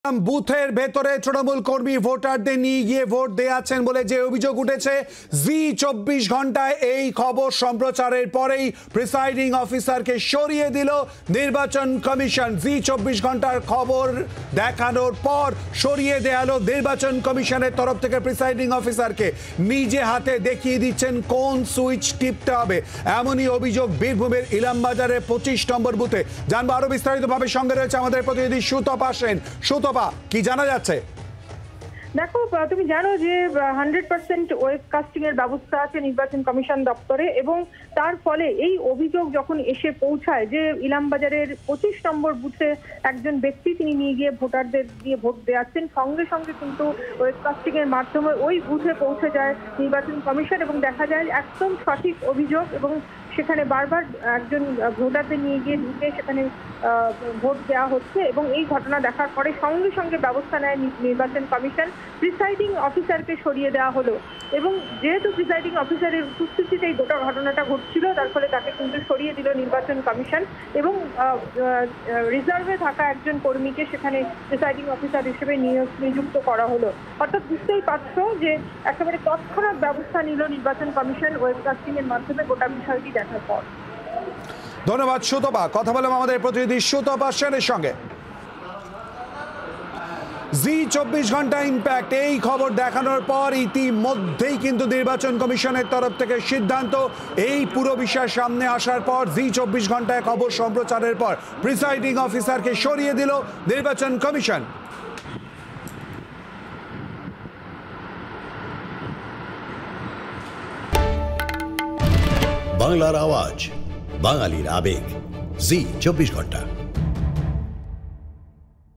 বুথের ভেতরে তৃণমূল কর্মী ভোটারদের নিয়ে গিয়ে ভোট দেয়াচ্ছেন বলে যে অভিযোগ উঠেছে, জি 24 ঘন্টায় এই খবর সম্প্রচারের পরেই প্রিসাইডিং অফিসারকে সরিয়ে দিল নির্বাচন কমিশন। জি 24 ঘন্টার খবর দেখানোর পর সরিয়ে দেয়া হলো নির্বাচন কমিশনের তরফ থেকে প্রিসাইডিং অফিসারকে। নিজে হাতে দেখিয়ে দিচ্ছেন কোন সুইচ টিপতে হবে, এমনই অভিযোগ বীরভূমের ইলামবাজারের 25 নম্বর বুথে। জানবো আরো বিস্তারিতভাবে, সঙ্গে রয়েছে আমাদের প্রতিনিধি সুতপা সেন। সুতপা, কি জানা যাচ্ছে? দেখো, তুমি জানো যে 100% ওয়েবকাস্টিং এর ব্যবস্থা আছে নির্বাচন কমিশন দপ্তরে, এবং তার ফলে এই অভিযোগ যখন এসে পৌঁছায় যে ইলামবাজারের 25 নম্বর বুথে একজন ব্যক্তি তিনি নিয়ে গিয়ে ভোটারদের দিয়ে ভোট দেওয়াচ্ছেন, সঙ্গে সঙ্গে কিন্তু ওয়েবকাস্টিং এর মাধ্যমে ওই বুথে পৌঁছে যায় নির্বাচন কমিশন এবং দেখা যায় একদম সঠিক অভিযোগ, এবং সেখানে বারবার একজন ভোটারদের নিয়ে গিয়ে ঢুকে সেখানে ভোট দেওয়া হচ্ছে। এবং এই ঘটনা দেখার পরে সঙ্গে সঙ্গে ব্যবস্থা নেয় নির্বাচন কমিশন, প্রিসাইডিং অফিসারকে সরিয়ে দেওয়া হলো। এবং যেহেতু প্রিসাইডিং অফিসারের উপস্থিতিতে এই গোটা ঘটনাটা ঘটছিল, তার ফলে তাকে কিন্তু সরিয়ে দিল নির্বাচন কমিশন এবং রিজার্ভে থাকা একজন কর্মীকে সেখানে প্রিসাইডিং অফিসার হিসেবে নিযুক্ত করা হলো। অর্থাৎ বুঝতেই পারছো যে একেবারে তৎক্ষণাৎ ব্যবস্থা নিল নির্বাচন কমিশন ওয়েবকাস্টিং এর মাধ্যমে গোটা বিষয়টি দেখার পর। ধন্যবাদ সুতপা। কথা বললাম আমাদের প্রতিনিধি সুতপা সেনের সঙ্গে। জি 24 ঘন্টা ইম্প্যাক্ট এই খবর দেখানোর পর ইতিমধ্যেই কিন্তু নির্বাচন কমিশনের তরফ থেকে সিদ্ধান্ত, এই পুরো বিষয় সামনে আসার পর জি 24 ঘন্টায় খবর সম্প্রচারের পর প্রিসাইডিং অফিসারকে সরিয়ে দিল নির্বাচন কমিশন। বাংলার আওয়াজ, বাঙালির আবেগ, জি 24 ঘন্টা।